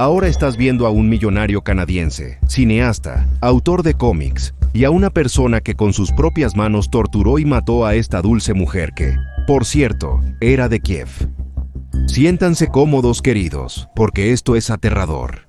Ahora estás viendo a un millonario canadiense, cineasta, autor de cómics, y a una persona que con sus propias manos torturó y mató a esta dulce mujer que, por cierto, era de Kiev. Siéntanse cómodos, queridos, porque esto es aterrador.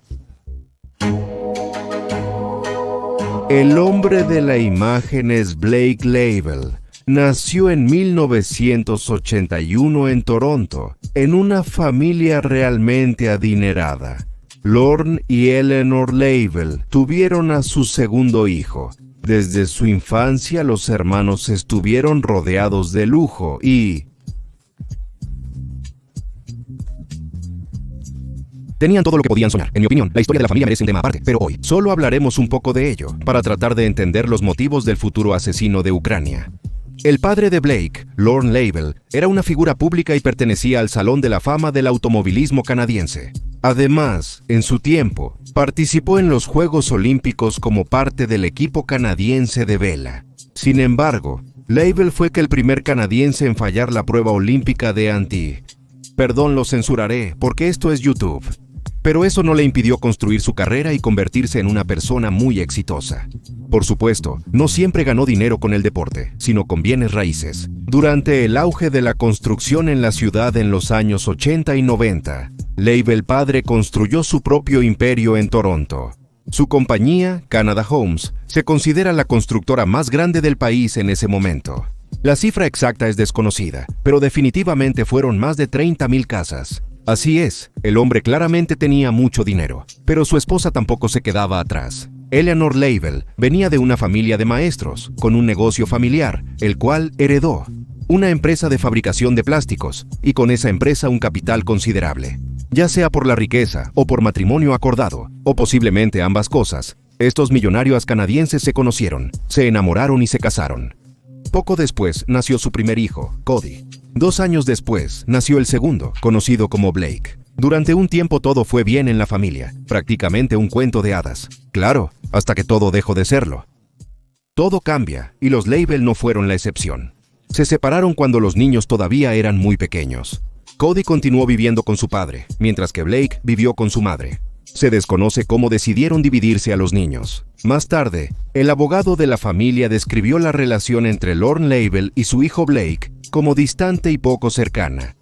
El hombre de la imagen es Blake Label. Nació en 1981 en Toronto, en una familia realmente adinerada. Lorne y Eleanor Label tuvieron a su segundo hijo. Desde su infancia los hermanos estuvieron rodeados de lujo y tenían todo lo que podían soñar. En mi opinión, la historia de la familia merece un tema aparte, pero hoy solo hablaremos un poco de ello, para tratar de entender los motivos del futuro asesino de Ucrania. El padre de Blake, Lorne Label, era una figura pública y pertenecía al Salón de la Fama del automovilismo canadiense. Además, en su tiempo, participó en los Juegos Olímpicos como parte del equipo canadiense de vela. Sin embargo, Label fue el primer canadiense en fallar la prueba olímpica de Perdón, lo censuraré, porque esto es YouTube. Pero eso no le impidió construir su carrera y convertirse en una persona muy exitosa. Por supuesto, no siempre ganó dinero con el deporte, sino con bienes raíces. Durante el auge de la construcción en la ciudad en los años 80 y 90, Label padre construyó su propio imperio en Toronto. Su compañía, Canada Homes, se considera la constructora más grande del país en ese momento. La cifra exacta es desconocida, pero definitivamente fueron más de 30,000 casas. Así es, el hombre claramente tenía mucho dinero, pero su esposa tampoco se quedaba atrás. Eleanor Label venía de una familia de maestros, con un negocio familiar, el cual heredó una empresa de fabricación de plásticos, y con esa empresa un capital considerable. Ya sea por la riqueza o por matrimonio acordado, o posiblemente ambas cosas, estos millonarios canadienses se conocieron, se enamoraron y se casaron. Poco después nació su primer hijo, Cody. 2 años después nació el segundo, conocido como Blake. Durante un tiempo todo fue bien en la familia, prácticamente un cuento de hadas. Claro, hasta que todo dejó de serlo. Todo cambia, y los Label no fueron la excepción. Se separaron cuando los niños todavía eran muy pequeños. Cody continuó viviendo con su padre, mientras que Blake vivió con su madre. Se desconoce cómo decidieron dividirse a los niños. Más tarde, el abogado de la familia describió la relación entre Lorne Label y su hijo Blake como distante y poco cercana.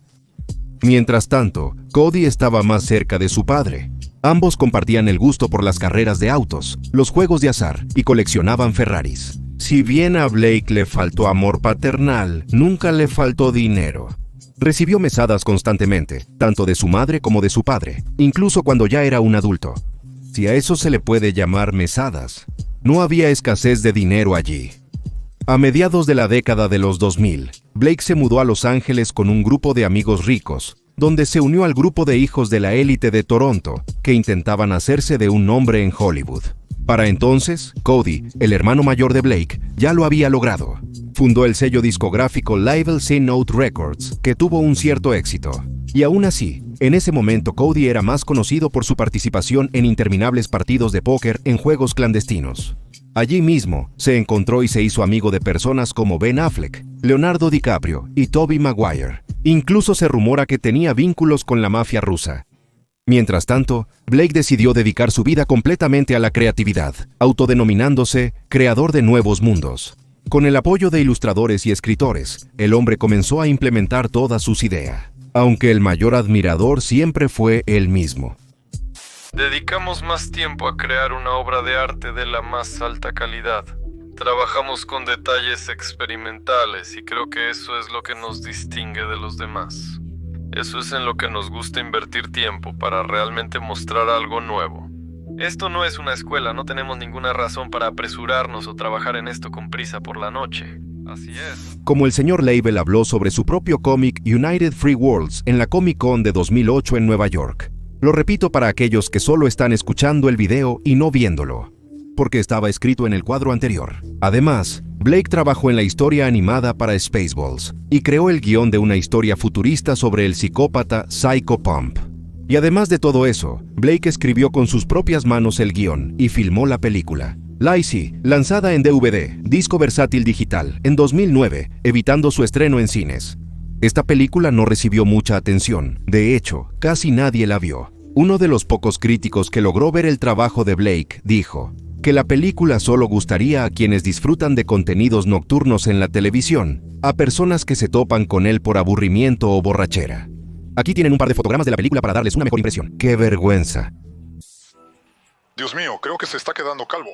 Mientras tanto, Cody estaba más cerca de su padre. Ambos compartían el gusto por las carreras de autos, los juegos de azar y coleccionaban Ferraris. Si bien a Blake le faltó amor paternal, nunca le faltó dinero. Recibió mesadas constantemente, tanto de su madre como de su padre, incluso cuando ya era un adulto. Si a eso se le puede llamar mesadas, no había escasez de dinero allí. A mediados de la década de los 2000, Blake se mudó a Los Ángeles con un grupo de amigos ricos, donde se unió al grupo de hijos de la élite de Toronto, que intentaban hacerse de un nombre en Hollywood. Para entonces, Cody, el hermano mayor de Blake, ya lo había logrado. Fundó el sello discográfico Label C-Note Records, que tuvo un cierto éxito. Y aún así, en ese momento Cody era más conocido por su participación en interminables partidos de póker en juegos clandestinos. Allí mismo, se encontró y se hizo amigo de personas como Ben Affleck, Leonardo DiCaprio y Tobey Maguire. Incluso se rumora que tenía vínculos con la mafia rusa. Mientras tanto, Blake decidió dedicar su vida completamente a la creatividad, autodenominándose creador de nuevos mundos. Con el apoyo de ilustradores y escritores, el hombre comenzó a implementar todas sus ideas, aunque el mayor admirador siempre fue él mismo. Dedicamos más tiempo a crear una obra de arte de la más alta calidad. Trabajamos con detalles experimentales y creo que eso es lo que nos distingue de los demás. Eso es en lo que nos gusta invertir tiempo para realmente mostrar algo nuevo. Esto no es una escuela, no tenemos ninguna razón para apresurarnos o trabajar en esto con prisa por la noche. Así es. Como el señor Label habló sobre su propio cómic United Free Worlds en la Comic Con de 2008 en Nueva York. Lo repito para aquellos que solo están escuchando el video y no viéndolo, porque estaba escrito en el cuadro anterior. Además, Blake trabajó en la historia animada para Spaceballs y creó el guión de una historia futurista sobre el psicópata Psycho Pump. Y además de todo eso, Blake escribió con sus propias manos el guión y filmó la película. Lacey, lanzada en DVD, disco versátil digital, en 2009, evitando su estreno en cines. Esta película no recibió mucha atención, de hecho, casi nadie la vio. Uno de los pocos críticos que logró ver el trabajo de Blake dijo que la película solo gustaría a quienes disfrutan de contenidos nocturnos en la televisión, a personas que se topan con él por aburrimiento o borrachera. Aquí tienen un par de fotogramas de la película para darles una mejor impresión. ¡Qué vergüenza! Dios mío, creo que se está quedando calvo.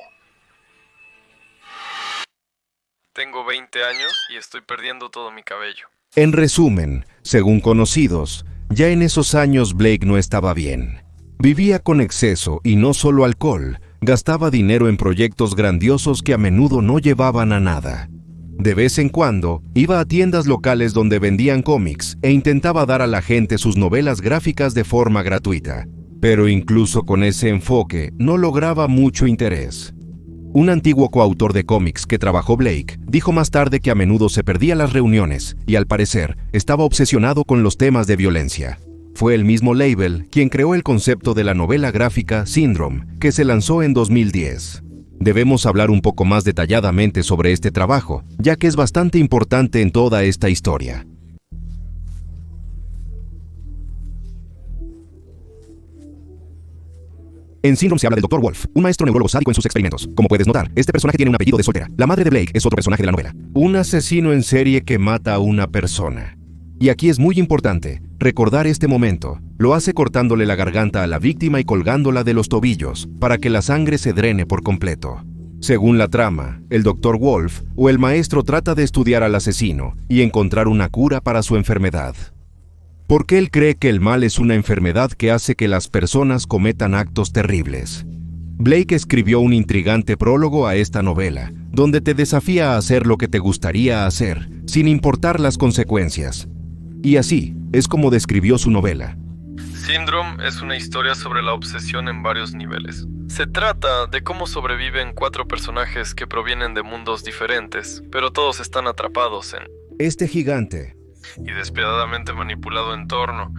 Tengo 20 años y estoy perdiendo todo mi cabello. En resumen, según conocidos, ya en esos años Blake no estaba bien. Vivía con exceso y no solo alcohol, gastaba dinero en proyectos grandiosos que a menudo no llevaban a nada. De vez en cuando, iba a tiendas locales donde vendían cómics e intentaba dar a la gente sus novelas gráficas de forma gratuita. Pero incluso con ese enfoque, no lograba mucho interés. Un antiguo coautor de cómics que trabajó Blake dijo más tarde que a menudo se perdía las reuniones y, al parecer, estaba obsesionado con los temas de violencia. Fue el mismo Label quien creó el concepto de la novela gráfica Syndrome, que se lanzó en 2010. Debemos hablar un poco más detalladamente sobre este trabajo, ya que es bastante importante en toda esta historia. En Syndrome se habla del Dr. Wolf, un maestro neurólogo sádico en sus experimentos. Como puedes notar, este personaje tiene un apellido de soltera. La madre de Blake es otro personaje de la novela. Un asesino en serie que mata a una persona. Y aquí es muy importante recordar este momento. Lo hace cortándole la garganta a la víctima y colgándola de los tobillos para que la sangre se drene por completo. Según la trama, el Dr. Wolf o el maestro trata de estudiar al asesino y encontrar una cura para su enfermedad. Porque él cree que el mal es una enfermedad que hace que las personas cometan actos terribles. Blake escribió un intrigante prólogo a esta novela, donde te desafía a hacer lo que te gustaría hacer, sin importar las consecuencias. Y así es como describió su novela. Syndrome es una historia sobre la obsesión en varios niveles. Se trata de cómo sobreviven 4 personajes que provienen de mundos diferentes, pero todos están atrapados en este gigante y despiadadamente manipulado entorno.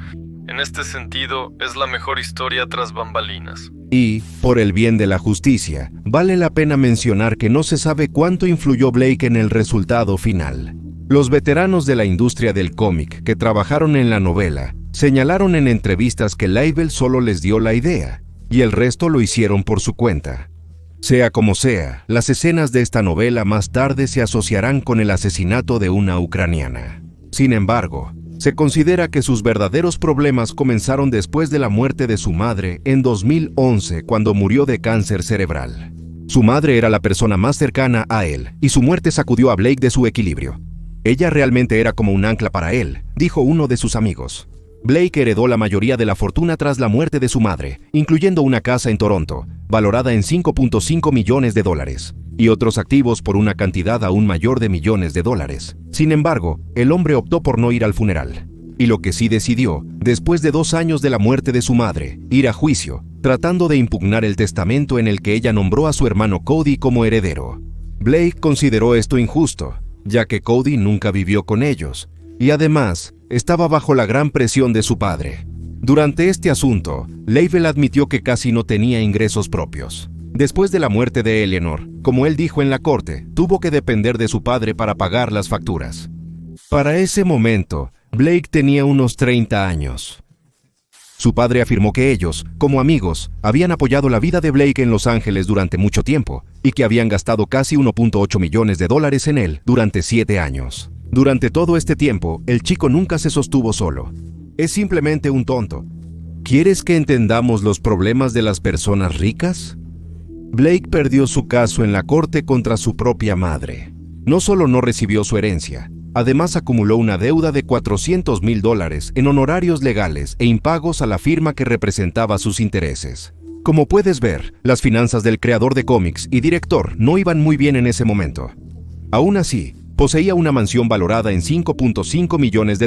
En este sentido, es la mejor historia tras bambalinas. Y, por el bien de la justicia, vale la pena mencionar que no se sabe cuánto influyó Blake en el resultado final. Los veteranos de la industria del cómic que trabajaron en la novela señalaron en entrevistas que Label solo les dio la idea, y el resto lo hicieron por su cuenta. Sea como sea, las escenas de esta novela más tarde se asociarán con el asesinato de una ucraniana. Sin embargo, se considera que sus verdaderos problemas comenzaron después de la muerte de su madre en 2011, cuando murió de cáncer cerebral. Su madre era la persona más cercana a él, y su muerte sacudió a Blake de su equilibrio. Ella realmente era como un ancla para él, dijo uno de sus amigos. Blake heredó la mayoría de la fortuna tras la muerte de su madre, incluyendo una casa en Toronto, valorada en $5.5 millones, y otros activos por una cantidad aún mayor de millones de dólares. Sin embargo, el hombre optó por no ir al funeral. Y lo que sí decidió, después de 2 años de la muerte de su madre, ir a juicio, tratando de impugnar el testamento en el que ella nombró a su hermano Cody como heredero. Blake consideró esto injusto, ya que Cody nunca vivió con ellos, y además, estaba bajo la gran presión de su padre. Durante este asunto, Label admitió que casi no tenía ingresos propios. Después de la muerte de Eleanor, como él dijo en la corte, tuvo que depender de su padre para pagar las facturas. Para ese momento, Blake tenía unos 30 años. Su padre afirmó que ellos, como amigos, habían apoyado la vida de Blake en Los Ángeles durante mucho tiempo y que habían gastado casi $1.8 millones en él durante 7 años. Durante todo este tiempo, el chico nunca se sostuvo solo. Es simplemente un tonto. ¿Quieres que entendamos los problemas de las personas ricas? Blake perdió su caso en la corte contra su propia madre. No solo no recibió su herencia, además acumuló una deuda de $400,000 en honorarios legales e impagos a la firma que representaba sus intereses. Como puedes ver, las finanzas del creador de cómics y director no iban muy bien en ese momento. Aún así, poseía una mansión valorada en $5.5 millones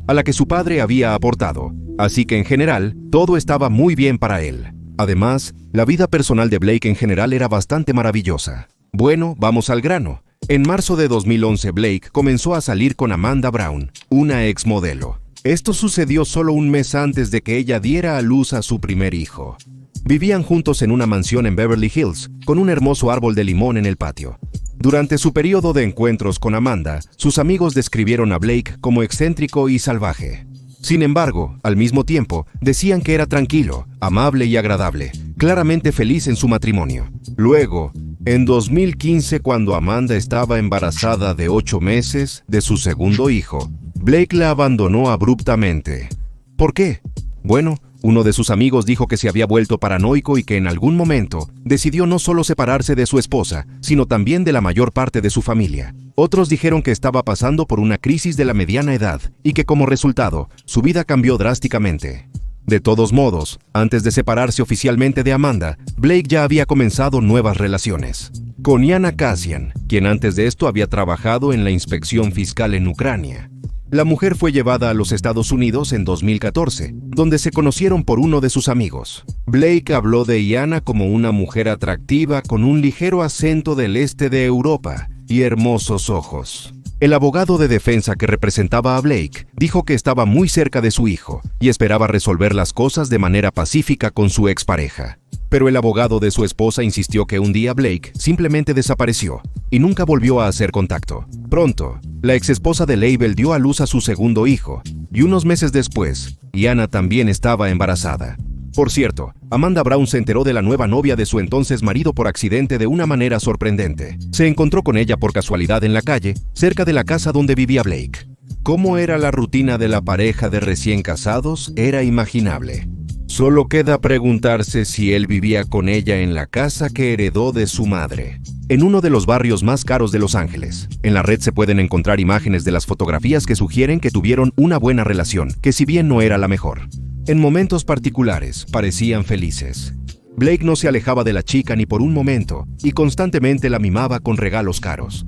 a la que su padre había aportado, así que en general, todo estaba muy bien para él. Además, la vida personal de Blake en general era bastante maravillosa. Bueno, vamos al grano. En marzo de 2011, Blake comenzó a salir con Amanda Brown, una exmodelo. Esto sucedió solo un mes antes de que ella diera a luz a su primer hijo. Vivían juntos en una mansión en Beverly Hills, con un hermoso árbol de limón en el patio. Durante su periodo de encuentros con Amanda, sus amigos describieron a Blake como excéntrico y salvaje. Sin embargo, al mismo tiempo, decían que era tranquilo, amable y agradable, claramente feliz en su matrimonio. Luego, en 2015, cuando Amanda estaba embarazada de 8 meses de su segundo hijo, Blake la abandonó abruptamente. ¿Por qué? Bueno, uno de sus amigos dijo que se había vuelto paranoico y que en algún momento decidió no solo separarse de su esposa, sino también de la mayor parte de su familia. Otros dijeron que estaba pasando por una crisis de la mediana edad y que como resultado, su vida cambió drásticamente. De todos modos, antes de separarse oficialmente de Amanda, Blake ya había comenzado nuevas relaciones. Con Yana Kasian, quien antes de esto había trabajado en la inspección fiscal en Ucrania. La mujer fue llevada a los Estados Unidos en 2014, donde se conocieron por uno de sus amigos. Blake habló de Yana como una mujer atractiva con un ligero acento del este de Europa y hermosos ojos. El abogado de defensa que representaba a Blake dijo que estaba muy cerca de su hijo y esperaba resolver las cosas de manera pacífica con su expareja. Pero el abogado de su esposa insistió que un día Blake simplemente desapareció y nunca volvió a hacer contacto. Pronto, la exesposa de Label dio a luz a su segundo hijo y unos meses después, Yana también estaba embarazada. Por cierto, Amanda Brown se enteró de la nueva novia de su entonces marido por accidente de una manera sorprendente. Se encontró con ella por casualidad en la calle, cerca de la casa donde vivía Blake. ¿Cómo era la rutina de la pareja de recién casados? Era imaginable. Solo queda preguntarse si él vivía con ella en la casa que heredó de su madre. En uno de los barrios más caros de Los Ángeles. En la red se pueden encontrar imágenes de las fotografías que sugieren que tuvieron una buena relación, que si bien no era la mejor, en momentos particulares parecían felices. Blake no se alejaba de la chica ni por un momento y constantemente la mimaba con regalos caros.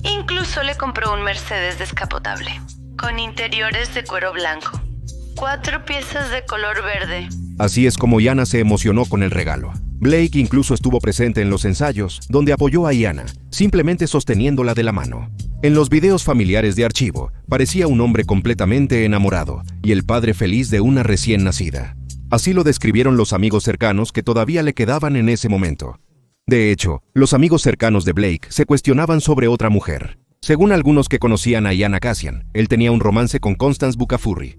Incluso le compró un Mercedes descapotable, con interiores de cuero blanco. 4 piezas de color verde. Así es como Yana se emocionó con el regalo. Blake incluso estuvo presente en los ensayos, donde apoyó a Yana, simplemente sosteniéndola de la mano. En los videos familiares de archivo, parecía un hombre completamente enamorado y el padre feliz de una recién nacida. Así lo describieron los amigos cercanos que todavía le quedaban en ese momento. De hecho, los amigos cercanos de Blake se cuestionaban sobre otra mujer. Según algunos que conocían a Yana Kasian, él tenía un romance con Constance Bukafurri.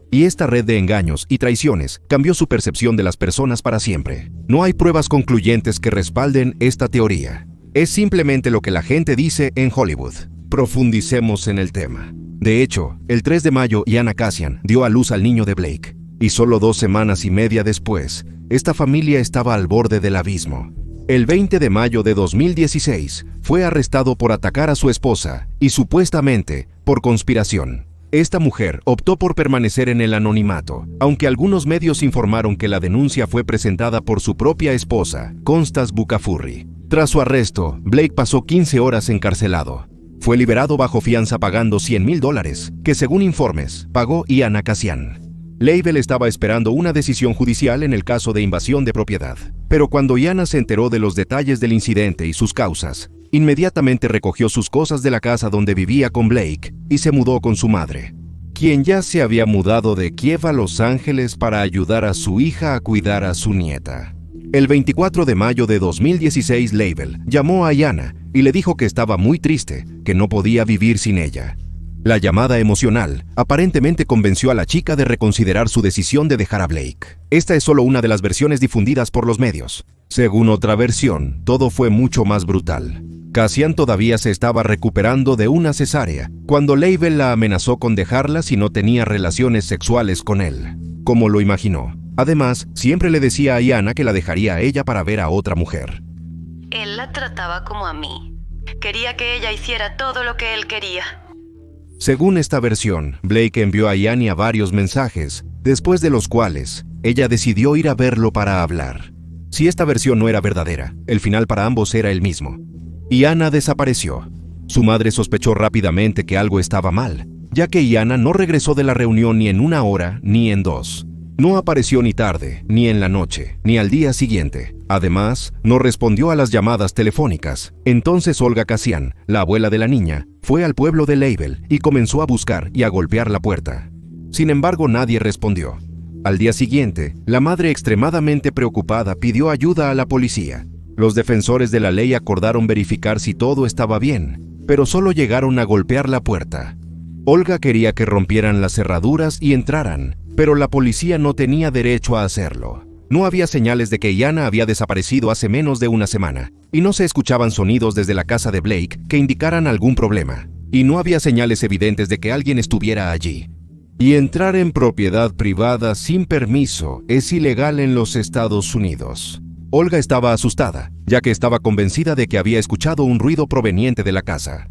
Y esta red de engaños y traiciones cambió su percepción de las personas para siempre. No hay pruebas concluyentes que respalden esta teoría. Es simplemente lo que la gente dice en Hollywood. Profundicemos en el tema. De hecho, el 3 de mayo Yana Kasian dio a luz al niño de Blake. Y solo 2 semanas y media después, esta familia estaba al borde del abismo. El 20 de mayo de 2016, fue arrestado por atacar a su esposa y supuestamente por conspiración. Esta mujer optó por permanecer en el anonimato, aunque algunos medios informaron que la denuncia fue presentada por su propia esposa, Constance Bukafurri. Tras su arresto, Blake pasó 15 horas encarcelado. Fue liberado bajo fianza pagando $100,000, que según informes, pagó Yana Kasian. Label estaba esperando una decisión judicial en el caso de invasión de propiedad. Pero cuando Yana se enteró de los detalles del incidente y sus causas, inmediatamente recogió sus cosas de la casa donde vivía con Blake y se mudó con su madre, quien ya se había mudado de Kiev a Los Ángeles para ayudar a su hija a cuidar a su nieta. El 24 de mayo de 2016, Label llamó a Yana y le dijo que estaba muy triste, que no podía vivir sin ella. La llamada emocional aparentemente convenció a la chica de reconsiderar su decisión de dejar a Blake. Esta es solo una de las versiones difundidas por los medios. Según otra versión, todo fue mucho más brutal. Kasian todavía se estaba recuperando de una cesárea cuando Label la amenazó con dejarla si no tenía relaciones sexuales con él, como lo imaginó. Además, siempre le decía a Yana que la dejaría a ella para ver a otra mujer. Él la trataba como a mí. Quería que ella hiciera todo lo que él quería. Según esta versión, Blake envió a Yana varios mensajes, después de los cuales ella decidió ir a verlo para hablar. Si esta versión no era verdadera, el final para ambos era el mismo. Yana desapareció. Su madre sospechó rápidamente que algo estaba mal, ya que Yana no regresó de la reunión ni en 1 hora ni en 2. No apareció ni tarde, ni en la noche, ni al día siguiente. Además, no respondió a las llamadas telefónicas. Entonces Olga Kasian, la abuela de la niña, fue al pueblo de Label y comenzó a buscar y a golpear la puerta. Sin embargo, nadie respondió. Al día siguiente, la madre, extremadamente preocupada, pidió ayuda a la policía. Los defensores de la ley acordaron verificar si todo estaba bien, pero solo llegaron a golpear la puerta. Olga quería que rompieran las cerraduras y entraran, pero la policía no tenía derecho a hacerlo. No había señales de que Iana había desaparecido hace menos de una semana, y no se escuchaban sonidos desde la casa de Blake que indicaran algún problema, y no había señales evidentes de que alguien estuviera allí. Y entrar en propiedad privada sin permiso es ilegal en los Estados Unidos. Olga estaba asustada, ya que estaba convencida de que había escuchado un ruido proveniente de la casa.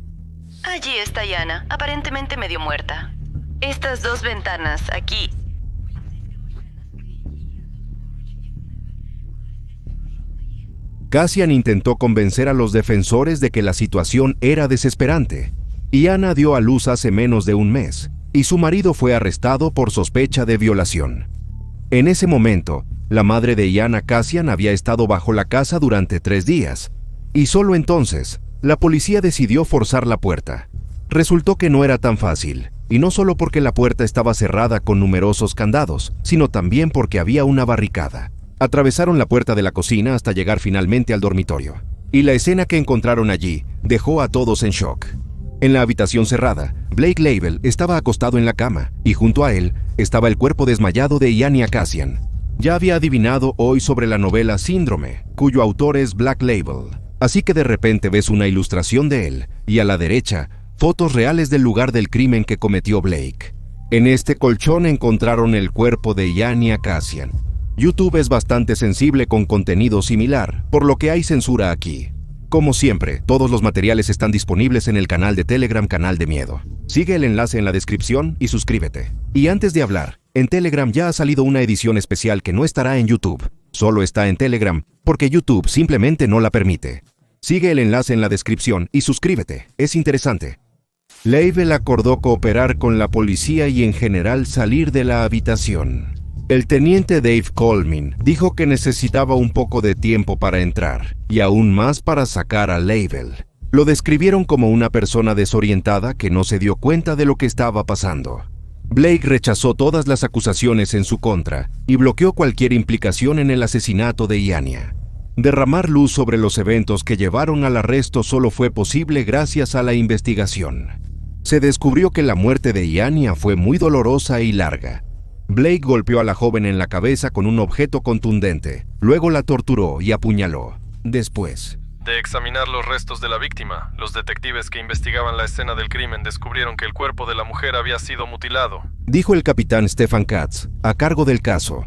Allí está Iana, aparentemente medio muerta. Estas 2 ventanas, aquí. Cassian intentó convencer a los defensores de que la situación era desesperante. Iana dio a luz hace menos de un mes, y su marido fue arrestado por sospecha de violación. En ese momento, la madre de Iana, Cassian, había estado bajo la casa durante 3 días, y solo entonces, la policía decidió forzar la puerta. Resultó que no era tan fácil, y no solo porque la puerta estaba cerrada con numerosos candados, sino también porque había una barricada. Atravesaron la puerta de la cocina hasta llegar finalmente al dormitorio, y la escena que encontraron allí dejó a todos en shock. En la habitación cerrada, Blake Label estaba acostado en la cama, y junto a él estaba el cuerpo desmayado de Iana Cassian. Ya había adivinado hoy sobre la novela Síndrome, cuyo autor es Black Label. Así que de repente ves una ilustración de él, y a la derecha, fotos reales del lugar del crimen que cometió Blake. En este colchón encontraron el cuerpo de Iana Cassian. YouTube es bastante sensible con contenido similar, por lo que hay censura aquí. Como siempre, todos los materiales están disponibles en el canal de Telegram Canal de Miedo. Sigue el enlace en la descripción y suscríbete. Y antes de hablar, en Telegram ya ha salido una edición especial que no estará en YouTube. Solo está en Telegram, porque YouTube simplemente no la permite. Sigue el enlace en la descripción y suscríbete, es interesante. Label acordó cooperar con la policía y en general salir de la habitación. El teniente Dave Colmin dijo que necesitaba un poco de tiempo para entrar, y aún más para sacar a Label. Lo describieron como una persona desorientada que no se dio cuenta de lo que estaba pasando. Blake rechazó todas las acusaciones en su contra y bloqueó cualquier implicación en el asesinato de Iana. Derramar luz sobre los eventos que llevaron al arresto solo fue posible gracias a la investigación. Se descubrió que la muerte de Iana fue muy dolorosa y larga. Blake golpeó a la joven en la cabeza con un objeto contundente, luego la torturó y apuñaló. Después de examinar los restos de la víctima, los detectives que investigaban la escena del crimen descubrieron que el cuerpo de la mujer había sido mutilado, dijo el capitán Stefan Katz, a cargo del caso.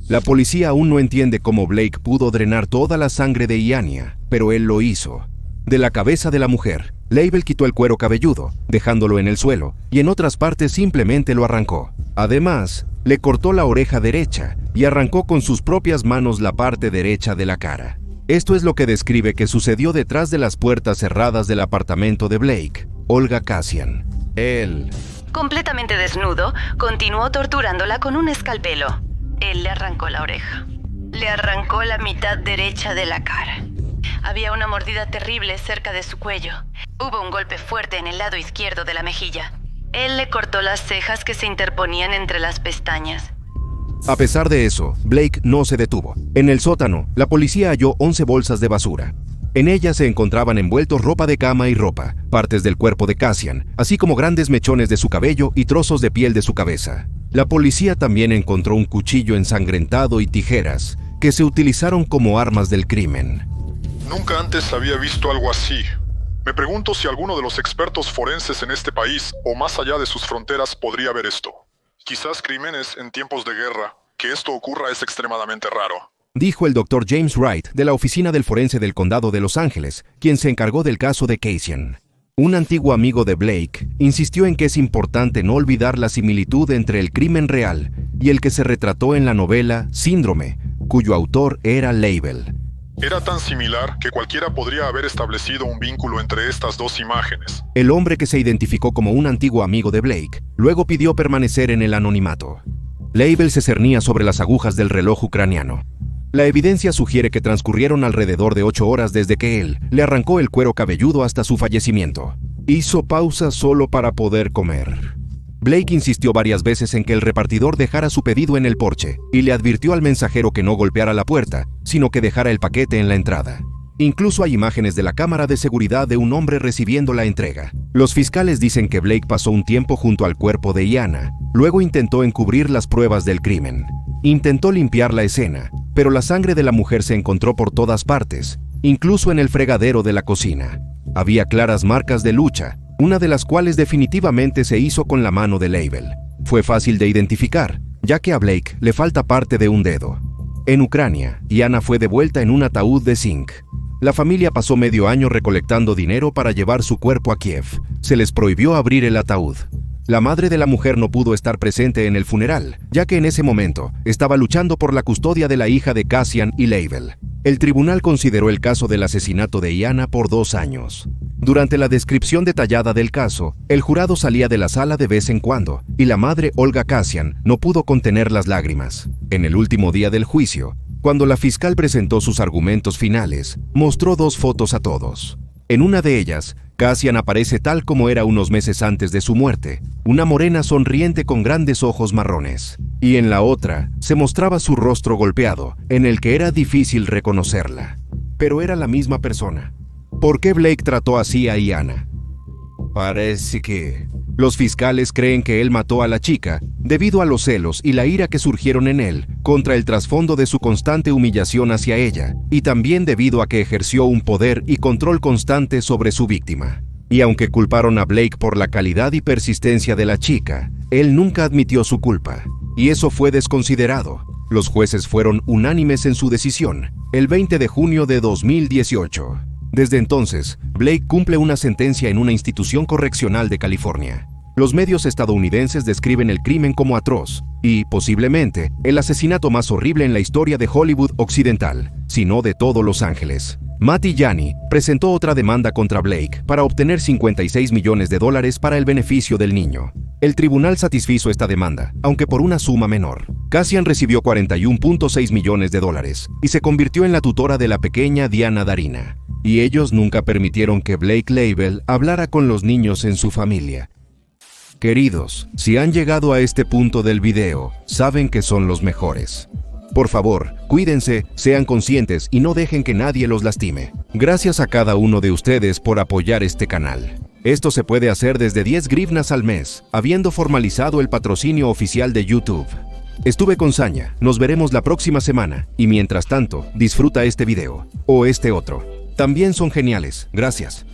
La policía aún no entiende cómo Blake pudo drenar toda la sangre de Iana, pero él lo hizo. De la cabeza de la mujer, Label quitó el cuero cabelludo, dejándolo en el suelo, y en otras partes simplemente lo arrancó. Además, le cortó la oreja derecha y arrancó con sus propias manos la parte derecha de la cara. Esto es lo que describe que sucedió detrás de las puertas cerradas del apartamento de Blake, Olga Cassian. Él, completamente desnudo, continuó torturándola con un escalpelo. Él le arrancó la oreja. Le arrancó la mitad derecha de la cara. Había una mordida terrible cerca de su cuello. Hubo un golpe fuerte en el lado izquierdo de la mejilla. Él le cortó las cejas que se interponían entre las pestañas. A pesar de eso, Blake no se detuvo. En el sótano, la policía halló 11 bolsas de basura. En ellas se encontraban envueltos ropa de cama y ropa, partes del cuerpo de Cassian, así como grandes mechones de su cabello y trozos de piel de su cabeza. La policía también encontró un cuchillo ensangrentado y tijeras, que se utilizaron como armas del crimen. Nunca antes había visto algo así. Me pregunto si alguno de los expertos forenses en este país, o más allá de sus fronteras, podría ver esto. Quizás crímenes en tiempos de guerra. Que esto ocurra es extremadamente raro, dijo el Dr. James Wright de la Oficina del Forense del Condado de Los Ángeles, quien se encargó del caso de Cassian. Un antiguo amigo de Blake insistió en que es importante no olvidar la similitud entre el crimen real y el que se retrató en la novela Síndrome, cuyo autor era Label. Era tan similar que cualquiera podría haber establecido un vínculo entre estas dos imágenes. El hombre, que se identificó como un antiguo amigo de Blake, luego pidió permanecer en el anonimato. Label se cernía sobre las agujas del reloj ucraniano. La evidencia sugiere que transcurrieron alrededor de 8 horas desde que él le arrancó el cuero cabelludo hasta su fallecimiento. Hizo pausa solo para poder comer. Blake insistió varias veces en que el repartidor dejara su pedido en el porche y le advirtió al mensajero que no golpeara la puerta, sino que dejara el paquete en la entrada. Incluso hay imágenes de la cámara de seguridad de un hombre recibiendo la entrega. Los fiscales dicen que Blake pasó un tiempo junto al cuerpo de Iana. Luego intentó encubrir las pruebas del crimen. Intentó limpiar la escena, pero la sangre de la mujer se encontró por todas partes, incluso en el fregadero de la cocina. Había claras marcas de lucha, una de las cuales definitivamente se hizo con la mano de Leibel. Fue fácil de identificar, ya que a Blake le falta parte de un dedo. En Ucrania, Iana fue devuelta en un ataúd de zinc. La familia pasó medio año recolectando dinero para llevar su cuerpo a Kiev. Se les prohibió abrir el ataúd. La madre de la mujer no pudo estar presente en el funeral, ya que en ese momento estaba luchando por la custodia de la hija de Cassian y Leibel. El tribunal consideró el caso del asesinato de Iana por 2 años. Durante la descripción detallada del caso, el jurado salía de la sala de vez en cuando, y la madre Olga Cassian no pudo contener las lágrimas. En el último día del juicio, cuando la fiscal presentó sus argumentos finales, mostró 2 fotos a todos. En una de ellas, Cassian aparece tal como era unos meses antes de su muerte, una morena sonriente con grandes ojos marrones. Y en la otra, se mostraba su rostro golpeado, en el que era difícil reconocerla. Pero era la misma persona. ¿Por qué Blake trató así a Iana? Parece que los fiscales creen que él mató a la chica debido a los celos y la ira que surgieron en él contra el trasfondo de su constante humillación hacia ella, y también debido a que ejerció un poder y control constante sobre su víctima. Y aunque culparon a Blake por la calidad y persistencia de la chica, él nunca admitió su culpa, y eso fue desconsiderado. Los jueces fueron unánimes en su decisión, el 20 de junio de 2018. Desde entonces, Blake cumple una sentencia en una institución correccional de California. Los medios estadounidenses describen el crimen como atroz y, posiblemente, el asesinato más horrible en la historia de Hollywood occidental, si no de todo Los Ángeles. Matty Yanni presentó otra demanda contra Blake para obtener $56 millones para el beneficio del niño. El tribunal satisfizo esta demanda, aunque por una suma menor. Cassian recibió $41.6 millones y se convirtió en la tutora de la pequeña Diana Darina. Y ellos nunca permitieron que Blake Leibel hablara con los niños en su familia. Queridos, si han llegado a este punto del video, saben que son los mejores. Por favor, cuídense, sean conscientes y no dejen que nadie los lastime. Gracias a cada uno de ustedes por apoyar este canal. Esto se puede hacer desde 10 grivnas al mes, habiendo formalizado el patrocinio oficial de YouTube. Estuve con Saña, nos veremos la próxima semana, y mientras tanto, disfruta este video, o este otro. También son geniales, gracias.